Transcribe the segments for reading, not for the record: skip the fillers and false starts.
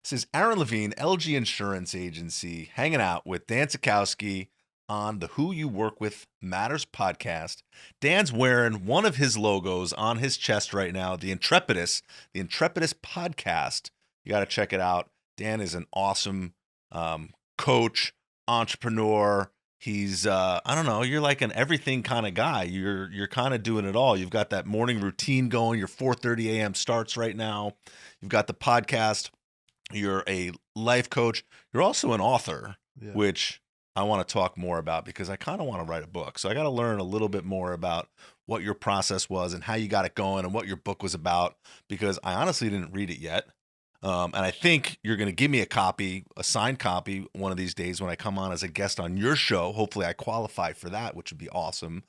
This is Aaron Levine, LG Insurance Agency, hanging out with Dan Sachkowsky on the Who You Work With Matters podcast. Dan's wearing one of his logos on his chest right now, the Intrepidus podcast. You got to check it out. Dan is an awesome coach, entrepreneur. He's I don't know, you're like an everything kind of guy. You're kind of doing it all. You've got that morning routine going. Your 4:30 a.m. starts right now. You've got the podcast. You're a life coach. You're also an author, Yeah. which I want to talk more about because I kind of want to write a book. So I got to learn a little bit more about what your process was and how you got it going and what your book was about, because I honestly didn't read it yet. And I think you're going to give me a copy, a signed copy, one of these days when I come on as a guest on your show. Hopefully I qualify for that, which would be awesome,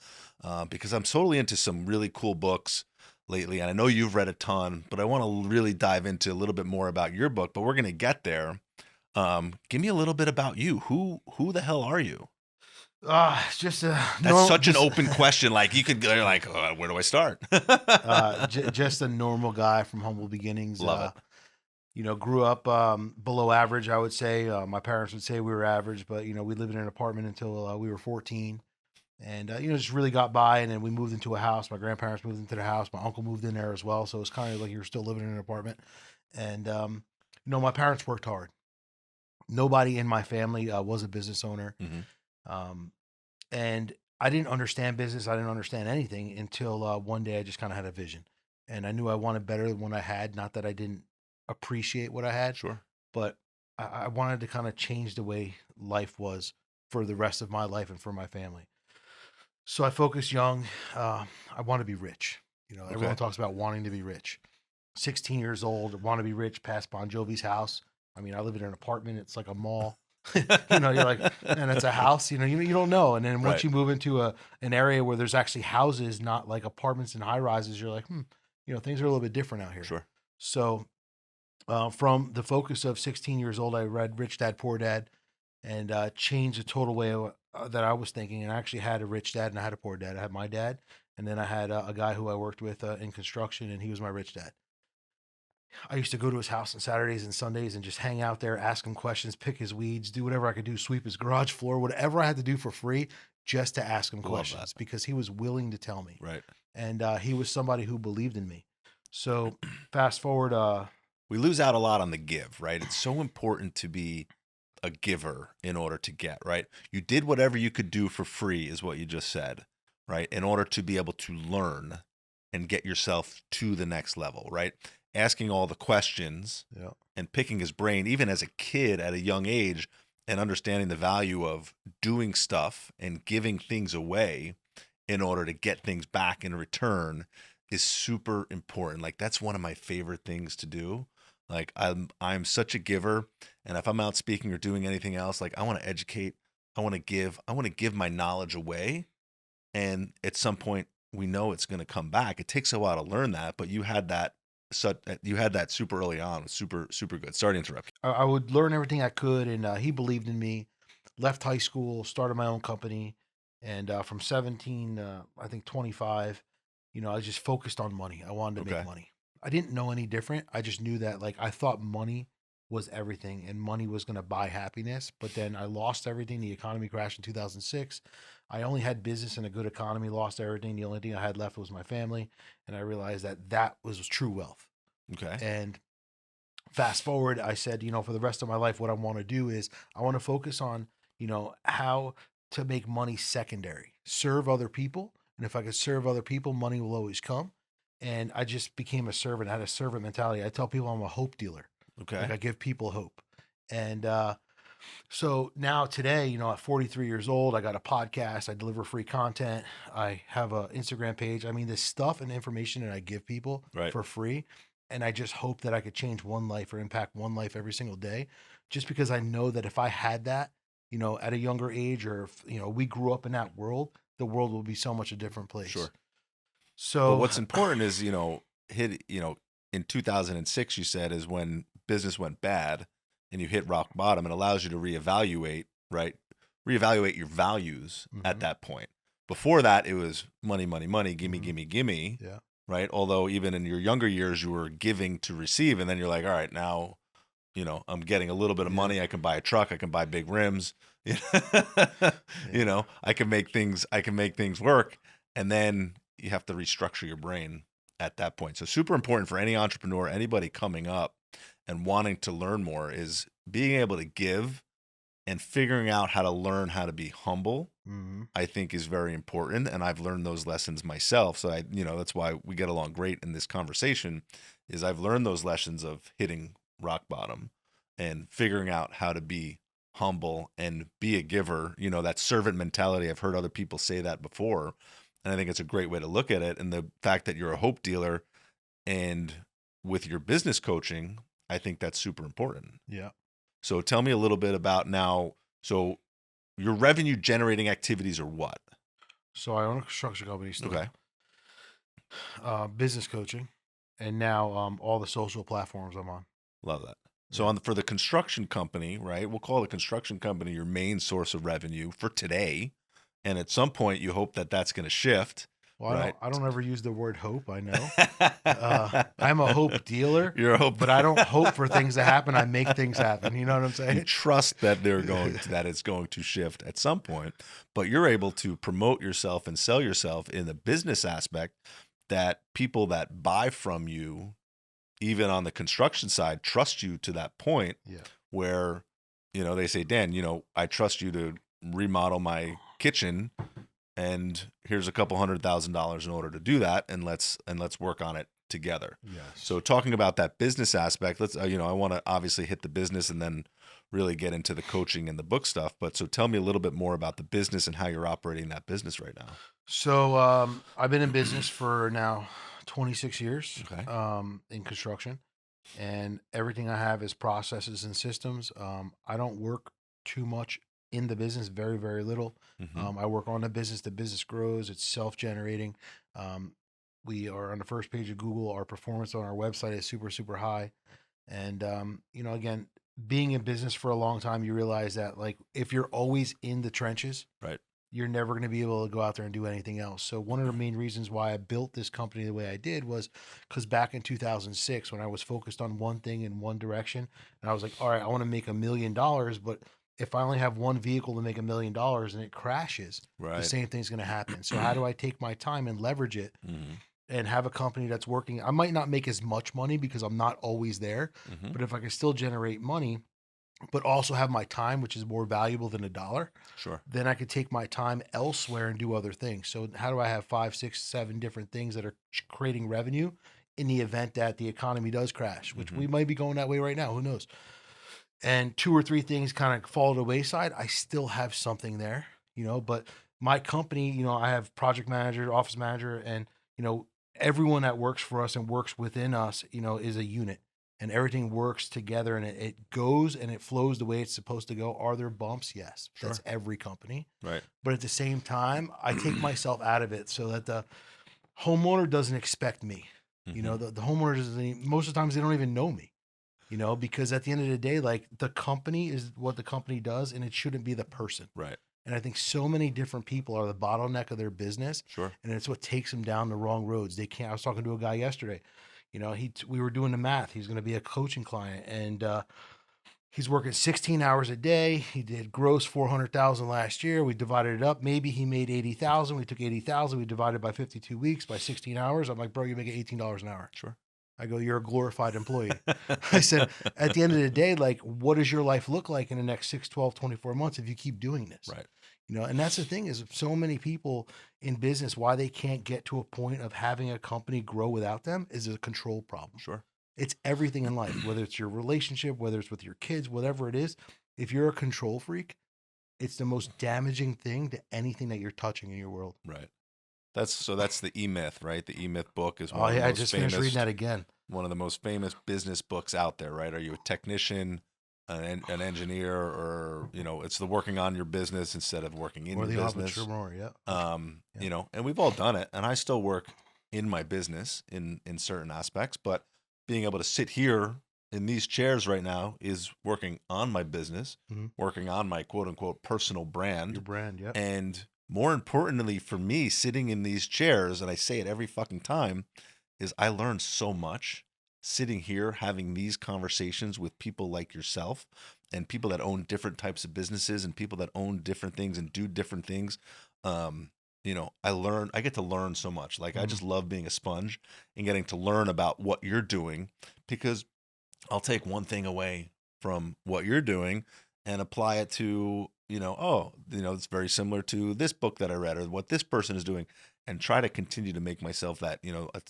because I'm totally into some really cool books lately. And I know you've read a ton, but I want to really dive into a little bit more about your book, but we're going to get there. Give me a little bit about you. Who the hell are you? Just That's such an open question. Like you could go like, where do I start? just a normal guy from humble beginnings. Love it. Grew up below average, I would say. My parents would say we were average, but we lived in an apartment until we were 14, and just really got by. And then we moved into a house. My grandparents moved into the house. My uncle moved in there as well, so it's kind of like you were still living in an apartment. And my parents worked hard. Nobody in my family was a business owner. And I didn't understand business. I didn't understand anything until one day I just kind of had a vision, and I knew I wanted better than what I had. Not that I didn't appreciate what I had, Sure. but I wanted to kind of change the way life was for the rest of my life and for my family. So I focused young. I want to be rich. Everyone talks about wanting to be rich. 16 years old, want to be rich, past Bon Jovi's house. I mean, I live in an apartment. It's like a mall. You're like, and it's a house. You don't know. And then once Right. you move into an area where there's actually houses, not like apartments and high rises, you're like, things are a little bit different out here. Sure. So from the focus of 16 years old, I read Rich Dad, Poor Dad, and changed the total way that I was thinking. And I actually had a rich dad and I had a poor dad. I had my dad, and then I had a guy who I worked with in construction, and he was my rich dad. I used to go to his house on Saturdays and Sundays and just hang out there, ask him questions, pick his weeds, do whatever I could do, sweep his garage floor, whatever I had to do for free, just to ask him questions, because he was willing to tell me. Right. And he was somebody who believed in me. So fast forward. We lose out a lot on the give, right? It's so important to be a giver in order to get, right? You did whatever you could do for free is what you just said, right? In order to be able to learn and get yourself to the next level, right? Asking all the questions and picking his brain, even as a kid at a young age, and understanding the value of doing stuff and giving things away in order to get things back in return is super important. Like that's one of my favorite things to do. Like I'm such a giver, and if I'm out speaking or doing anything else, like I want to educate, I want to give my knowledge away, and at some point we know it's going to come back. It takes a while to learn that, but you had that super early on. It was super good. Sorry to interrupt. I would learn everything I could, and he believed in me. Left high school, started my own company, and from 17, I think 25, I just focused on money. I wanted to make money. I didn't know any different. I just knew that, like, I thought money was everything and money was going to buy happiness. But then I lost everything. The economy crashed in 2006. I only had business and a good economy, lost everything. The only thing I had left was my family. And I realized that was true wealth. Okay. And fast forward, I said, for the rest of my life, what I want to do is I want to focus on, how to make money secondary, serve other people. And if I could serve other people, money will always come. And I just became a servant. I had a servant mentality. I tell people I'm a hope dealer. Okay. Like I give people hope. And so now today, at 43 years old, I got a podcast. I deliver free content. I have an Instagram page. I mean, this stuff and information that I give people for free. And I just hope that I could change one life or impact one life every single day. Just because I know that if I had that, at a younger age, or if, we grew up in that world, the world will be so much a different place. Sure. So but what's important is, in 2006, you said, is when business went bad and you hit rock bottom. It allows you to reevaluate, right? Reevaluate your values at that point. Before that, it was money, gimme. Yeah. Right. Although even in your younger years, you were giving to receive. And then you're like, all right, now I'm getting a little bit of Yeah. money. I can buy a truck. I can buy big rims. Yeah. I can make things work. And then you have to restructure your brain at that point. So super important for any entrepreneur, anybody coming up and wanting to learn more is being able to give and figuring out how to learn how to be humble. Mm-hmm. I think is very important. And I've learned those lessons myself. So that's why we get along great in this conversation is I've learned those lessons of hitting rock bottom and figuring out how to be humble and be a giver, that servant mentality. I've heard other people say that before. And I think it's a great way to look at it. And the fact that you're a hope dealer and with your business coaching, I think that's super important. Yeah. So tell me a little bit about now. So your revenue generating activities are what? So I own a construction company still. Okay. Business coaching, and now all the social platforms I'm on. Love that. So for the construction company, right? We'll call the construction company your main source of revenue for today. And at some point you hope that that's going to shift. Well, right? I don't ever use the word hope. I know. I'm a hope dealer. You're a hope, but I don't hope for things to happen. I make things happen. You know what I'm saying? You trust that that it's going to shift at some point, but you're able to promote yourself and sell yourself in the business aspect that people that buy from you, even on the construction side, trust you to that point where, they say, Dan, I trust you to remodel my kitchen. And here's a couple $100,000 in order to do that, and let's work on it together. Yes. So talking about that business aspect, let's I want to obviously hit the business and then really get into the coaching and the book stuff. But so tell me a little bit more about the business and how you're operating that business right now. So I've been in business for now 26 years. Okay. In construction, and everything I have is processes and systems. I don't work too much in the business, very, very little. Mm-hmm. I work on the business grows. It's self-generating. We are on the first page of Google. Our performance on our website is super, super high. And, again, being in business for a long time, you realize that like, if you're always in the trenches, right, you're never going to be able to go out there and do anything else. So one of the main reasons why I built this company the way I did was because back in 2006, when I was focused on one thing in one direction, and I was like, all right, I want to make $1 million, but if I only have one vehicle to make $1 million and it crashes, the same thing's going to happen. So how do I take my time and leverage it and have a company that's working? I might not make as much money because I'm not always there, but if I can still generate money, but also have my time, which is more valuable than $1, sure, then I could take my time elsewhere and do other things. So how do I have 5, 6, 7 different things that are creating revenue in the event that the economy does crash, which we might be going that way right now, who knows? And 2 or 3 things kind of fall to the wayside, I still have something there, but my company, I have project manager, office manager, and, everyone that works for us and works within us, is a unit, and everything works together, and it goes and it flows the way it's supposed to go. Are there bumps? Yes. Sure. That's every company. Right. But at the same time, I take myself out of it so that the homeowner doesn't expect me. The homeowner doesn't, most of the times they don't even know me. Because at the end of the day, like, the company is what the company does, and it shouldn't be the person. Right. And I think so many different people are the bottleneck of their business. Sure. And it's what takes them down the wrong roads. They can't. I was talking to a guy yesterday. We were doing the math. He's going to be a coaching client, and he's working 16 hours a day. He did gross 400,000 last year. We divided it up. Maybe he made 80,000. We took 80,000. We divided by 52 weeks by 16 hours. I'm like, bro, you're making $18 an hour. Sure. I go, you're a glorified employee. I said, at the end of the day, like, what does your life look like in the next 6, 12, 24 months if you keep doing this? Right. And that's the thing is so many people in business, why they can't get to a point of having a company grow without them is a control problem. Sure. It's everything in life, whether it's your relationship, whether it's with your kids, whatever it is. If you're a control freak, it's the most damaging thing to anything that you're touching in your world. Right. That's the E-Myth, right? The E-Myth book is one of the most I just finished reading that again. One of the most famous business books out there, right? Are you a technician, an engineer, or it's the working on your business instead of working in your business. Entrepreneur, yeah. And we've all done it, and I still work in my business in certain aspects, but being able to sit here in these chairs right now is working on my business, working on my quote unquote personal brand. Your brand, yeah. And more importantly for me, sitting in these chairs, and I say it every fucking time, is I learned so much sitting here having these conversations with people like yourself and people that own different types of businesses and people that own different things and do different things. I get to learn so much. Like, I just love being a sponge and getting to learn about what you're doing, because I'll take one thing away from what you're doing and apply it to, it's very similar to this book that I read or what this person is doing, and try to continue to make myself that,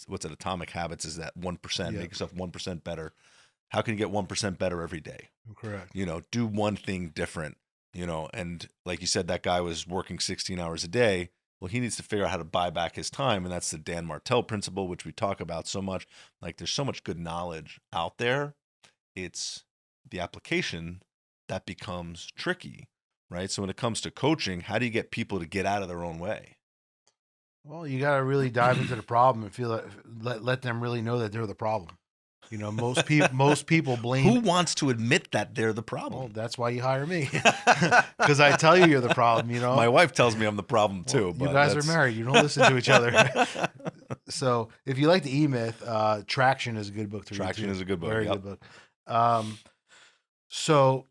what's it, Atomic Habits is that 1%, make yourself 1% better. How can you get 1% better every day? Correct. Do one thing different, and like you said, that guy was working 16 hours a day. Well, he needs to figure out how to buy back his time. And that's the Dan Martell principle, which we talk about so much. Like, there's so much good knowledge out there. It's the application that becomes tricky, right? So when it comes to coaching, how do you get people to get out of their own way? Well, you got to really dive into the problem and feel let them really know that they're the problem. Most people blame. Who wants to admit that they're the problem? Well, that's why you hire me, because I tell you're the problem. My wife tells me I'm the problem too. Well, but you guys are married. You don't listen to each other. So if you like the E-Myth, Traction is a good book to read. Traction is a good book. Very good book. So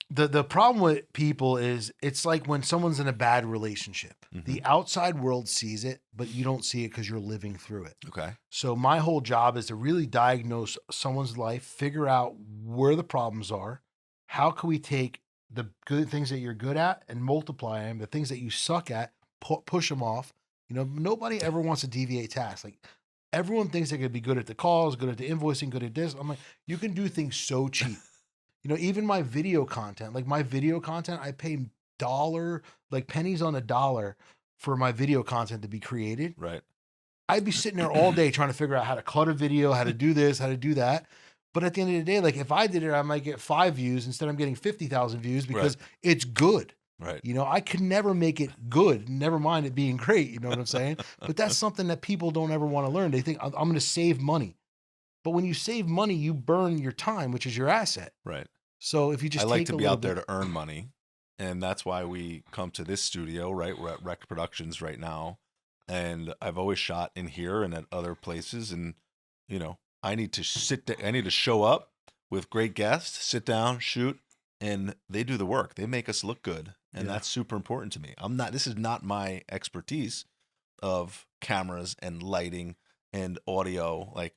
the problem with people is, it's like when someone's in a bad relationship. The outside world sees it, but you don't see it because you're living through it. Okay. So my whole job is to really diagnose someone's life, figure out where the problems are. How can we take the good things that you're good at and multiply them, the things that you suck at, push them off. Nobody ever wants to deviate tasks. Like, everyone thinks they could be good at the calls, good at the invoicing, good at this. I'm like, you can do things so cheap. Even my video content, I pay pennies on a dollar for my video content to be created. Right. I'd be sitting there all day trying to figure out how to cut a video, how to do this, how to do that. But at the end of the day, like, if I did it, I might get 5 views instead of getting 50,000 views because it's good. Right. I could never make it good, never mind it being great. You know what I'm saying? But that's something that people don't ever want to learn. They think, I'm going to save money. But when you save money, you burn your time, which is your asset. Right. So if you just I like to be out there to earn money. And that's why we come to this studio, right? We're at Rec Productions right now. And I've always shot in here and at other places. And, I need to I need to show up with great guests, sit down, shoot, and they do the work. They make us look good. And that's super important to me. This is not my expertise of cameras and lighting and audio. Like,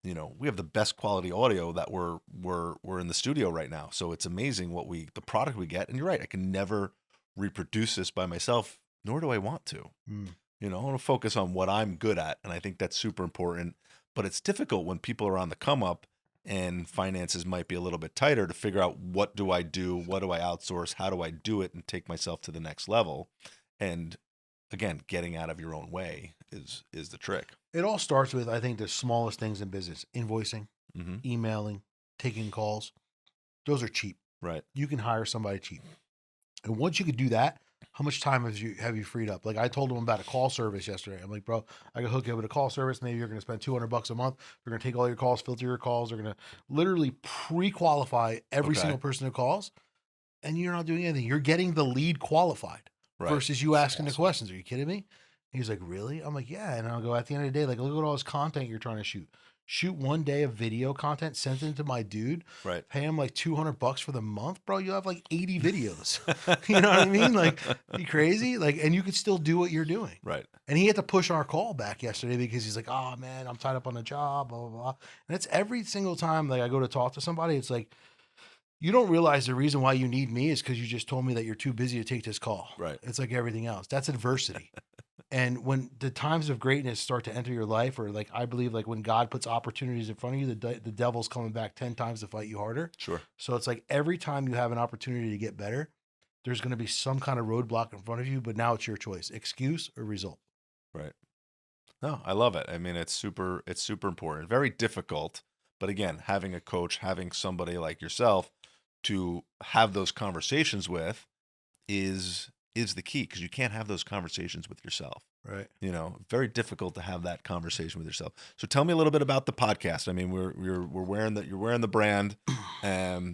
we have the best quality audio that we're in the studio right now. So it's amazing the product we get. And you're right, I can never reproduce this by myself, nor do I want to. I want to focus on what I'm good at. And I think that's super important. But it's difficult when people are on the come up and finances might be a little bit tighter to figure out, what do I do? What do I outsource? How do I do it and take myself to the next level? And again, getting out of your own way is the trick. It all starts with, I think, the smallest things in business: invoicing, emailing, taking calls. Those are cheap. Right. You can hire somebody cheap. And once you could do that, how much time have you freed up? Like, I told them about a call service yesterday. I'm like, bro, I can hook you up with a call service. Maybe you're going to spend $200 a month. They're going to take all your calls, filter your calls. They're going to literally pre-qualify every single person who calls. And you're not doing anything. You're getting the lead qualified versus you asking the questions. Are you kidding me? He's like, really? I'm like, yeah. And I'll go, at the end of the day, like, look at all this content you're trying to shoot. Shoot one day of video content, send it to my dude, pay him like $200 for the month, bro. You have like 80 videos. You know what I mean? Like, you crazy? Like, and you could still do what you're doing. Right. And he had to push our call back yesterday because he's like, oh man, I'm tied up on a job, blah, blah, blah. And it's every single time like I go to talk to somebody, it's like, you don't realize the reason why you need me is because you just told me that you're too busy to take this call. Right. It's like everything else. That's adversity. And when the times of greatness start to enter your life, or like, I believe like when God puts opportunities in front of you, the devil's coming back 10 times to fight you harder. Sure. So it's like every time you have an opportunity to get better, there's going to be some kind of roadblock in front of you, but now it's your choice: excuse or result. Right. No, I love it. I mean, it's super important. Very difficult. But again, having a coach, having somebody like yourself to have those conversations with is the key, because you can't have those conversations with yourself. Right. Very difficult to have that conversation with yourself. So tell me a little bit about the podcast. I mean, you're wearing the brand.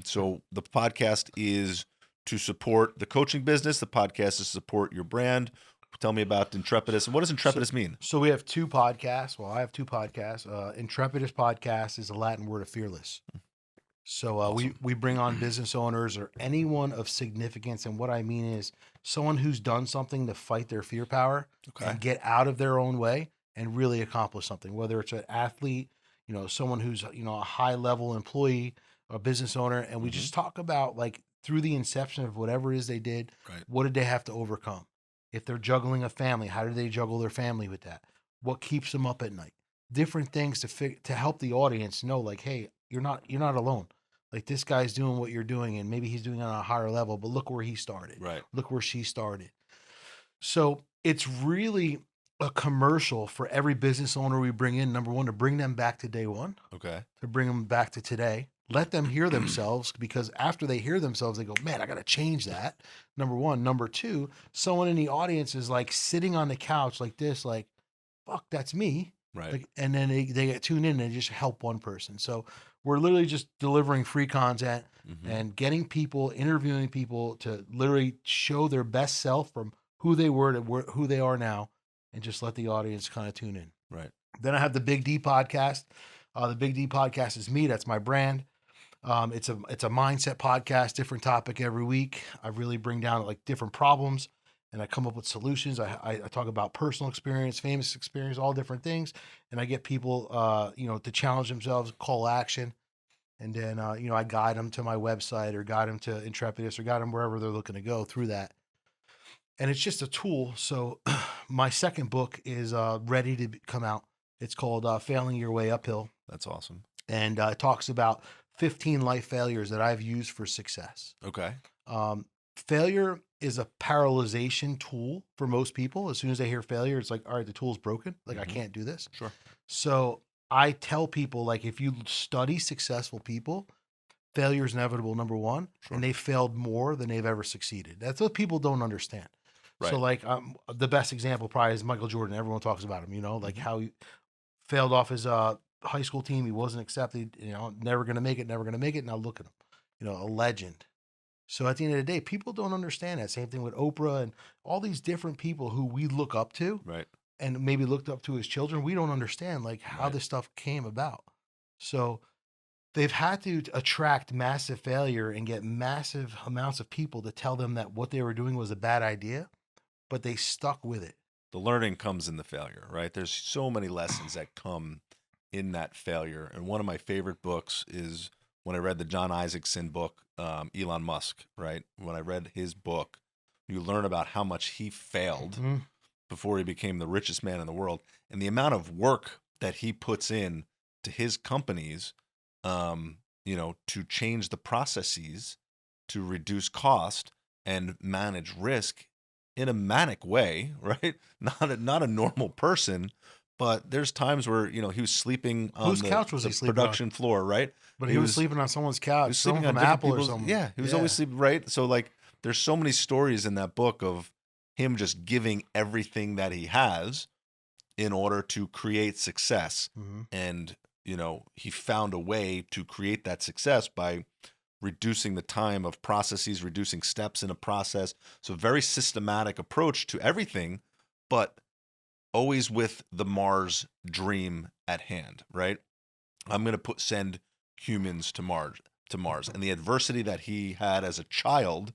So the podcast is to support the coaching business. The podcast is to support your brand. Tell me about Intrepidus. What does Intrepidus mean? So we have two podcasts. Well, I have two podcasts. Intrepidus podcast is the Latin word of fearless. So Awesome. we bring on business owners or anyone of significance, and what I mean is someone who's done something to fight their fear power Okay. and get out of their own way and really accomplish something. Whether it's an athlete, someone who's a high level employee, a business owner, and we just talk about like through the inception of whatever it is they did, Right. what did they have to overcome? If they're juggling a family, how do they juggle their family with that? What keeps them up at night? Different things to help the audience know, like, hey, you're not alone. Like this guy's doing what you're doing, and maybe he's doing it on a higher level, but look where he started. Right. Look where she started. So it's really a commercial for every business owner we bring in. Number one, to bring them back to day one. Okay. To bring them back to today. Let them hear themselves, because after they hear themselves, they go, man, I got to change that. Number one. Number two, someone in the audience is like sitting on the couch like this, like, fuck, that's me. Right. Like, and then they get tuned in and they just help one person. So we're literally just delivering free content and getting people, interviewing people to literally show their best self from who they were to who they are now, and just let the audience kind of tune in. Right. Then I have the Big D podcast. The Big D podcast is me. That's my brand. It's a mindset podcast, different topic every week. I really bring down like different problems, and I come up with solutions. I talk about personal experience, famous experience, all different things, and I get people, to challenge themselves, call action, and then I guide them to my website or guide them to Intrepidus or guide them wherever they're looking to go through that. And it's just a tool. So my second book is ready to come out. It's called Failing Your Way Uphill. That's awesome. And it talks about 15 life failures that I've used for success. Okay. Failure is a paralyzation tool for most people. As soon as they hear failure, it's like, all right, the tool's broken. Like, I can't do this. Sure. So I tell people, like, if you study successful people, failure is inevitable, number one, and they failed more than they've ever succeeded. That's what people don't understand. Right. So, like, the best example probably is Michael Jordan. Everyone talks about him, like how he failed off his high school team. He wasn't accepted, never going to make it. Now look at him, a legend. So at the end of the day, people don't understand that. Same thing with Oprah and all these different people who we look up to, Right. and maybe looked up to as children. We don't understand like how this stuff came about. So they've had to attract massive failure and get massive amounts of people to tell them that what they were doing was a bad idea, but they stuck with it. The learning comes in the failure, right? There's so many lessons that come in that failure. And one of my favorite books is when I read the John Isaacson book, Elon Musk, right? When I read his book, you learn about how much he failed before he became the richest man in the world, and the amount of work that he puts in to his companies, to change the processes, to reduce cost and manage risk in a manic way, right? Not a normal person, but there's times where he was sleeping on Whose couch was he the sleeping production floor, right? But he was sleeping on someone's couch. He was sleeping someone on from different Apple or people's. something. Yeah, he was always sleeping, right? So like, there's so many stories in that book of him just giving everything that he has in order to create success, and he found a way to create that success by reducing the time of processes, reducing steps in a process. So very systematic approach to everything, but always with the Mars dream at hand, right? I'm going to send humans to Mars, and the adversity that he had as a child,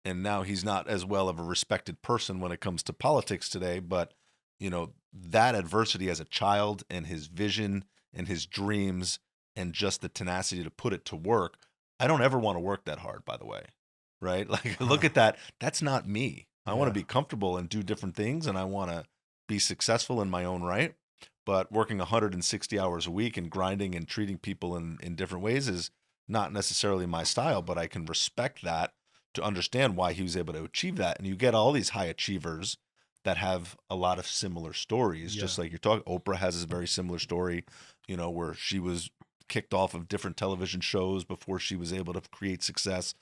and now he's not as well of a respected person when it comes to politics today, but that adversity as a child and his vision and his dreams and just the tenacity to put it to work. I don't ever want to work that hard, by the way, right? Like, look at that. That's not me. I want to be comfortable and do different things, and I want to be successful in my own right. But working 160 hours a week and grinding and treating people in different ways is not necessarily my style, but I can respect that to understand why he was able to achieve that. And you get all these high achievers that have a lot of similar stories, just like you're talking. Oprah has a very similar story, where she was kicked off of different television shows before she was able to create success,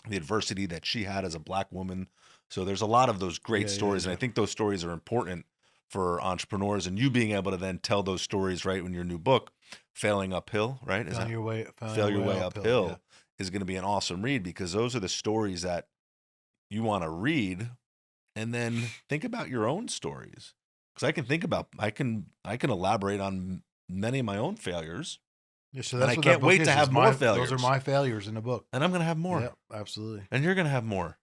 the adversity that she had as a Black woman. So there's a lot of those great stories. And I think those stories are important for entrepreneurs, and you being able to then tell those stories, right? In your new book, Failing Uphill, right? Fail Your Way Uphill is going to be an awesome read, because those are the stories that you want to read and then think about your own stories. Because I can elaborate on many of my own failures, Yeah, so and that's I what that can't book wait to is have more those are failures. my failures in the book. And I'm going to have Yeah, more, absolutely. and you're going to have more,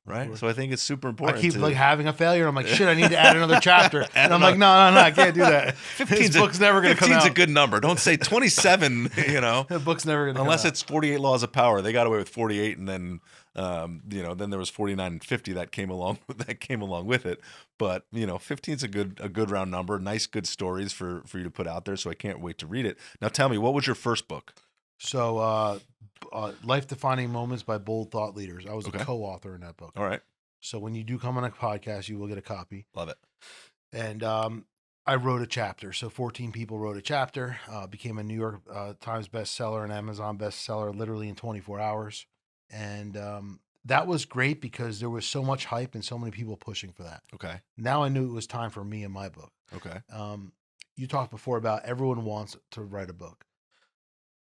Of right? course. So I think it's super I important keep like to having a failure. I'm like, shit, I need to add another chapter. add And I'm like, another. no, I can't do that. This 15's book's never going to come 15's a out. good number. Don't say 27, The book's never going to come unless out. it's 48 Laws of Power. They got away with 48, and then then there was 49 and 50 that came along with it. But 15's a good round number. Nice, good stories for you to put out there. So I can't wait to read it. Now tell me, what was your first book? So, Life-Defining Moments by Bold Thought Leaders. I was Okay. a co-author in that book. All right. So when you do come on a podcast, you will get a copy. Love it. And I wrote a chapter. So 14 people wrote a chapter, became a New York Times bestseller and Amazon bestseller literally in 24 hours. And that was great because there was so much hype and so many people pushing for that. Okay. Now I knew it was time for me and my book. Okay. You talked before about everyone wants to write a book.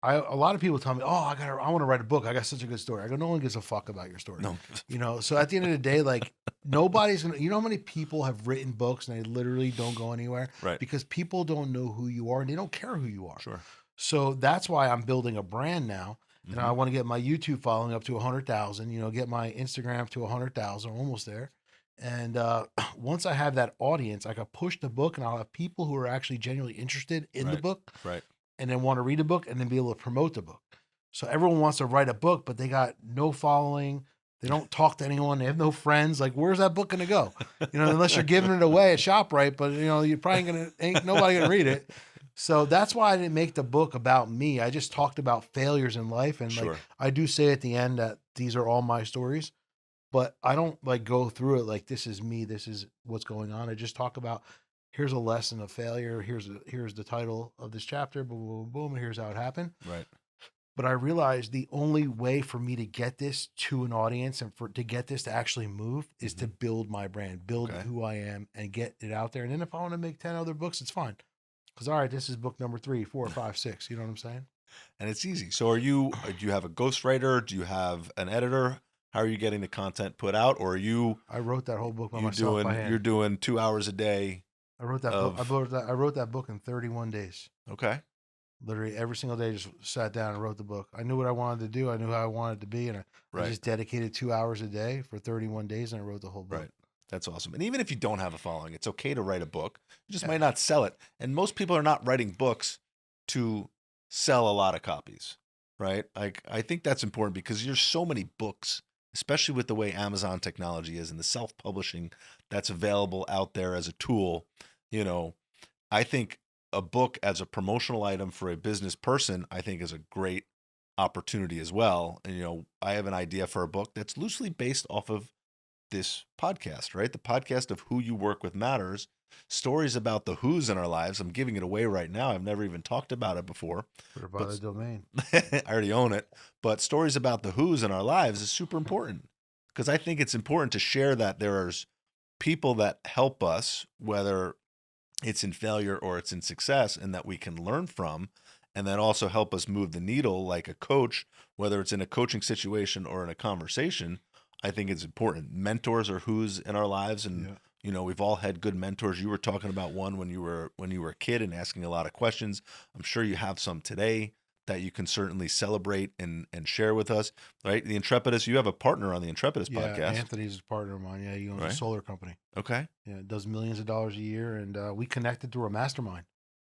A lot of people tell me, "Oh, I want to write a book. I got such a good story." I go, "No one gives a fuck about your story." No. So at the end of the day, like nobody's gonna. You know how many people have written books and they literally don't go anywhere, Right. Because people don't know who you are and they don't care who you are. Sure. So that's why I'm building a brand now, and Mhm. I want to get my YouTube following up to 100,000. Get my Instagram to 100,000, almost there. And once I have that audience, I can push the book, and I'll have people who are actually genuinely interested in the Right. book, Right. and then want to read a book and then be able to promote the book. So everyone wants to write a book, but they got no following. They don't talk to anyone. They have no friends. Like, where's that book going to go? Unless you're giving it away at ShopRite, but you're probably ain't nobody going to read it. So that's why I didn't make the book about me. I just talked about failures in life. And Sure. like, I do say at the end that these are all my stories, but I don't like go through it like this is me. This is what's going on. I just talk about, here's a lesson of failure. Here's the title of this chapter. Boom, boom, boom. And here's how it happened. Right. But I realized the only way for me to get this to an audience and to get this to actually move is to build my brand, build who I am, and get it out there. And then if I want to make 10 other books, it's fine. Because all right, this is book number 3, 4, 5, 6. You know what I'm saying? And it's easy. So do you have a ghostwriter? Do you have an editor? How are you getting the content put out? Or are you I wrote that whole book by myself by hand. You're doing 2 hours a day? I wrote that book. I wrote that book in 31 days. Okay. Literally every single day, just sat down and wrote the book. I knew what I wanted to do. I knew how I wanted it to be. And I just dedicated 2 hours a day for 31 days and I wrote the whole book. Right. That's awesome. And even if you don't have a following, it's okay to write a book. You just might not sell it. And most people are not writing books to sell a lot of copies, right? I think that's important because there's so many books, especially with the way Amazon technology is and the self-publishing that's available out there as a tool. I think a book as a promotional item for a business person, I think is a great opportunity as well. And, I have an idea for a book that's loosely based off of this podcast, right? The podcast of Who You Work With Matters, stories about the who's in our lives. I'm giving it away right now. I've never even talked about it before. Put it by the domain. I already own it. But stories about the who's in our lives is super important because I think it's important to share that there's people that help us, whether it's in failure or it's in success, and that we can learn from, and then also help us move the needle like a coach, whether it's in a coaching situation or in a conversation. I think it's important. Mentors are who's in our lives, and we've all had good mentors. You were talking about one when you were a kid and asking a lot of questions. I'm sure you have some today that you can certainly celebrate and share with us, right? The Intrepidus, you have a partner on the Intrepidus podcast. Anthony's a partner of mine. Yeah, he owns a solar company. Okay. Yeah, it does millions of dollars a year, and we connected through a mastermind.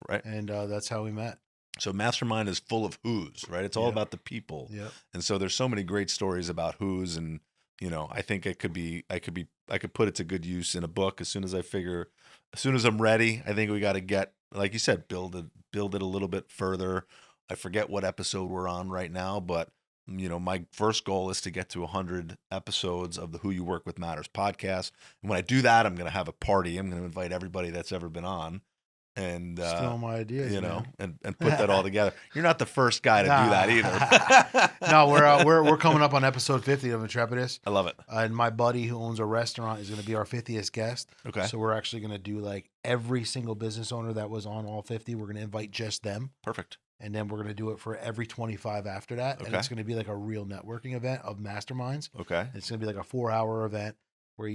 Right. And that's how we met. So mastermind is full of who's, right? It's all about the people. Yeah. And so there's so many great stories about who's, and I think I could put it to good use in a book as soon as I'm ready. I think we got to get, like you said, build it a little bit further. I forget what episode we're on right now, but my first goal is to get to 100 episodes of the Who You Work With Matters podcast. And when I do that, I'm going to have a party. I'm going to invite everybody that's ever been on. And steal my ideas, and put that all together. You're not the first guy to do that either. No, we're coming up on episode 50 of Intrepidus. I love it. And my buddy who owns a restaurant is going to be our 50th guest. Okay. So we're actually going to do like every single business owner that was on all 50. We're going to invite just them. Perfect. And then we're going to do it for every 25 after that. Okay. And it's going to be like a real networking event of masterminds. Okay. It's going to be like a 4-hour event. where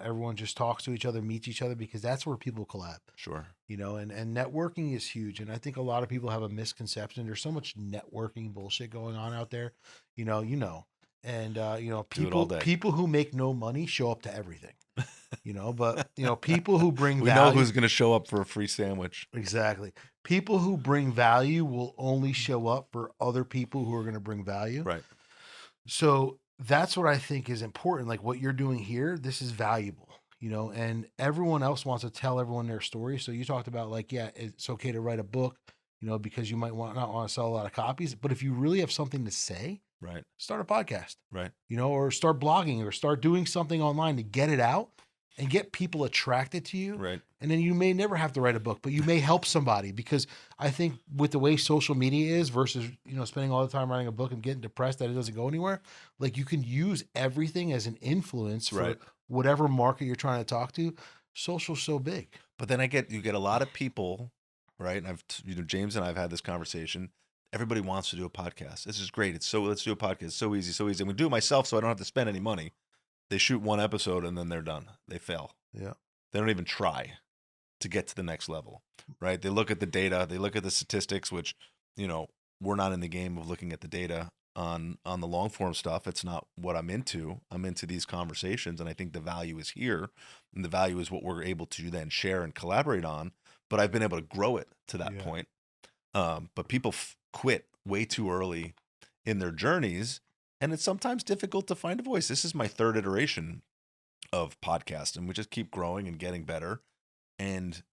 everyone just talks to each other, meets each other, because that's where people collab. Sure. And networking is huge. And I think a lot of people have a misconception. There's so much networking bullshit going on out there, and Do it all day. people who make no money show up to everything, but people who bring We value, know who's going to show up for a free sandwich. exactly. People who bring value will only show up for other people who are going to bring value. Right. So that's what I think is important. Like what you're doing here, this is valuable, and everyone else wants to tell everyone their story. So you talked about like, yeah, it's okay to write a book, because you might not want to sell a lot of copies, but if you really have something to say, Right. start a podcast, Right. or start blogging or start doing something online to get it out and get people attracted to you. Right. And then you may never have to write a book, but you may help somebody, because I think with the way social media is versus, spending all the time writing a book and getting depressed that it doesn't go anywhere, like you can use everything as an influence for Right. whatever market you're trying to talk to. Social's so big. But then you get a lot of people, right? And James and I've had this conversation. Everybody wants to do a podcast. This is great. Let's do a podcast. It's so easy, so easy. I'm gonna do it myself, so I don't have to spend any money. They shoot one episode and then they're done. They fail. Yeah. They don't even try to get to the next level, right? They look at the data, they look at the statistics, which, we're not in the game of looking at the data on the long form stuff. It's not what I'm into. I'm into these conversations, and I think the value is here, and the value is what we're able to then share and collaborate on. But I've been able to grow it to that point. But people quit way too early in their journeys, and it's sometimes difficult to find a voice. This is my third iteration of podcast, and we just keep growing and getting better, and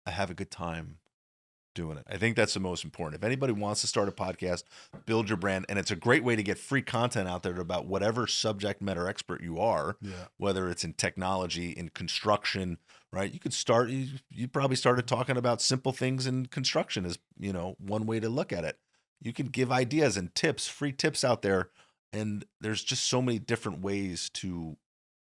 I have a good time doing it. I think that's the most important. If anybody wants to start a podcast, build your brand, and it's a great way to get free content out there about whatever subject matter expert you are, whether it's in technology, in construction, right? You could start, you probably started talking about simple things in construction as, one way to look at it. You can give ideas and tips, free tips out there, and there's just so many different ways to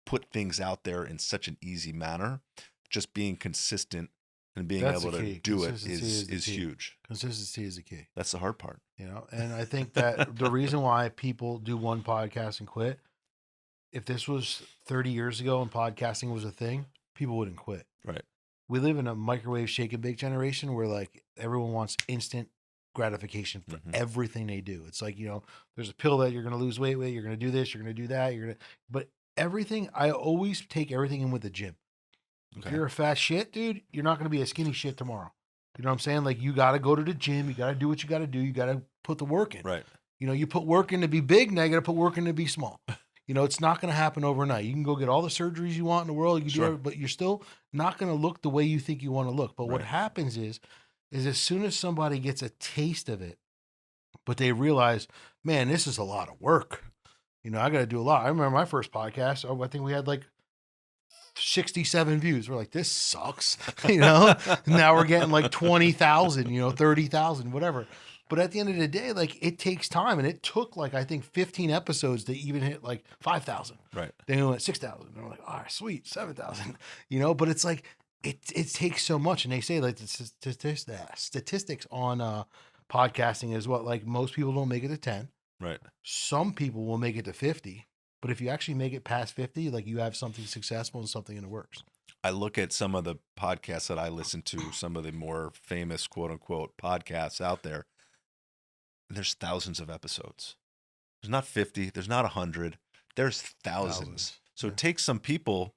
put things out there in such an easy manner. Just being consistent and being able to do it is huge. Consistency is the key. That's the hard part. And I think that the reason why people do one podcast and quit, if this was 30 years ago and podcasting was a thing, people wouldn't quit. Right. We live in a microwave shake and bake generation where like everyone wants instant gratification for everything they do. It's like, there's a pill that you're going to lose weight with, you're going to do this, you're going to do that, but everything, I always take everything in with the gym. If you're a fat shit, dude, you're not going to be a skinny shit tomorrow. You know what I'm saying? Like you got to go to the gym. You got to do what you got to do. You got to put the work in. Right. You put work in to be big. Now you got to put work in to be small. It's not going to happen overnight. You can go get all the surgeries you want in the world. You can do everything, but you're still not going to look the way you think you want to look. But what happens is as soon as somebody gets a taste of it, but they realize, man, this is a lot of work. I got to do a lot. I remember my first podcast. I think we had like 67 views. We're like, this sucks, Now we're getting like 20,000, 30,000, whatever. But at the end of the day, like it takes time, and it took like I think 15 episodes to even hit like 5,000. Right. Then we went 6,000. And we're like, all right, sweet, 7,000. But it's like it takes so much, and they say like the statistics on podcasting is what like most people don't make it to 10. Right. Some people will make it to 50. But if you actually make it past 50, like you have something successful and something in the works. I look at some of the podcasts that I listen to, some of the more famous quote unquote podcasts out there. There's thousands of episodes. There's not 50. There's not 100. There's thousands. So it takes some people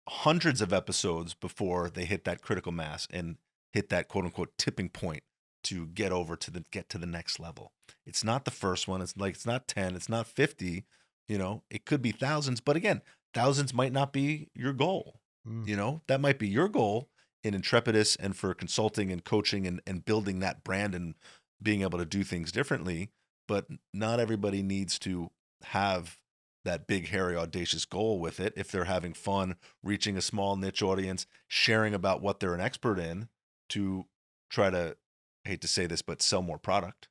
hundreds of episodes before they hit that critical mass and hit that quote unquote tipping point to get to the next level. It's not the first one. It's not 10. It's not 50. It could be thousands, but again, thousands might not be your goal. That might be your goal in Intrepidus and for consulting and coaching and building that brand and being able to do things differently. But not everybody needs to have that big, hairy, audacious goal with it. If they're having fun, reaching a small niche audience, sharing about what they're an expert in to try to, I hate to say this, but sell more product.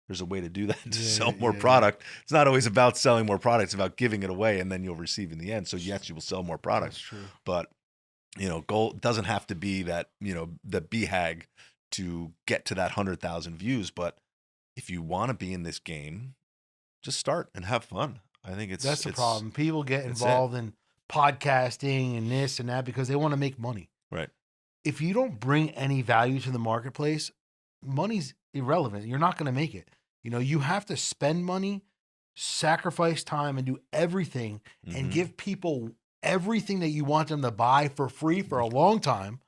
There's a way to do that, to sell more product. It's not always about selling more product. It's about giving it away, and then you'll receive in the end. So yes, you will sell more products. That's true. But, goal doesn't have to be that, the BHAG to get to that 100,000 views. But if you want to be in this game, just start and have fun. I think that's the problem. People get involved in podcasting and this and that because they want to make money. Right. If you don't bring any value to the marketplace, money's irrelevant. You're not going to make it. You have to spend money, sacrifice time, and do everything and give people everything that you want them to buy for free for a long time.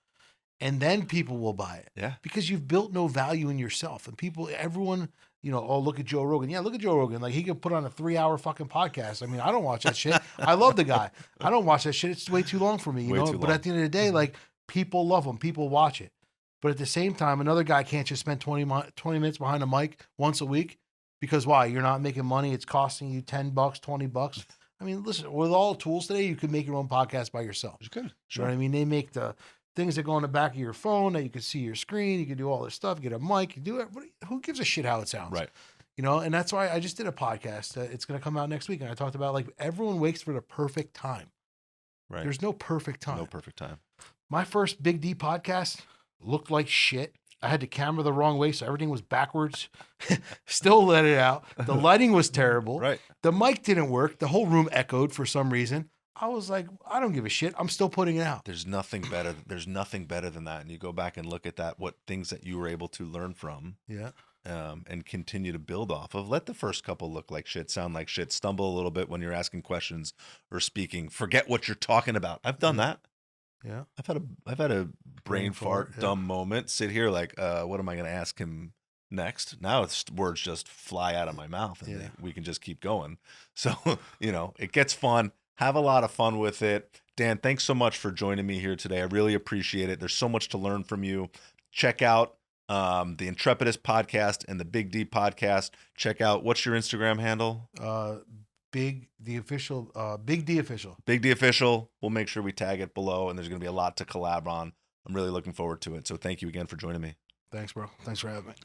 And then people will buy it. Yeah. Because you've built no value in yourself. And everyone, oh, look at Joe Rogan. Yeah, look at Joe Rogan. Like, he could put on a 3-hour fucking podcast. I mean, I don't watch that shit. I love the guy. I don't watch that shit. It's way too long for me, you know? But at the end of the day, like, people love him. People watch it. But at the same time, another guy can't just spend 20 minutes behind a mic once a week because why? You're not making money. It's costing you $10, $20. I mean, listen, with all the tools today, you can make your own podcast by yourself. You could. Sure. You know what I mean? They make the things that go on the back of your phone that you can see your screen. You can do all this stuff. Get a mic. You do it. Who gives a shit how it sounds? Right. And that's why I just did a podcast. It's going to come out next week. And I talked about, like, everyone waits for the perfect time. Right. There's no perfect time. No perfect time. My first Big D podcast looked like shit. I had the camera the wrong way, so everything was backwards. Still let it out. The lighting was terrible. Right. The mic didn't work. The whole room echoed for some reason. I was like, I don't give a shit. I'm still putting it out. There's nothing better. There's nothing better than that. And you go back and look at that, what things that you were able to learn from. Yeah. And continue to build off of. Let the first couple look like shit, sound like shit, stumble a little bit when you're asking questions or speaking. Forget what you're talking about. I've done that. Yeah. I've had a brain fart, yeah. dumb moment. Sit here like, what am I going to ask him next? Now it's words just fly out of my mouth, and we can just keep going. So it gets fun. Have a lot of fun with it. Dan, thanks so much for joining me here today. I really appreciate it. There's so much to learn from you. Check out the Intrepidist podcast and the Big D podcast. Check out, what's your Instagram handle? Big D official. Big D official. We'll make sure we tag it below, and there's going to be a lot to collab on. I'm really looking forward to it. So thank you again for joining me. Thanks, bro. Thanks for having me.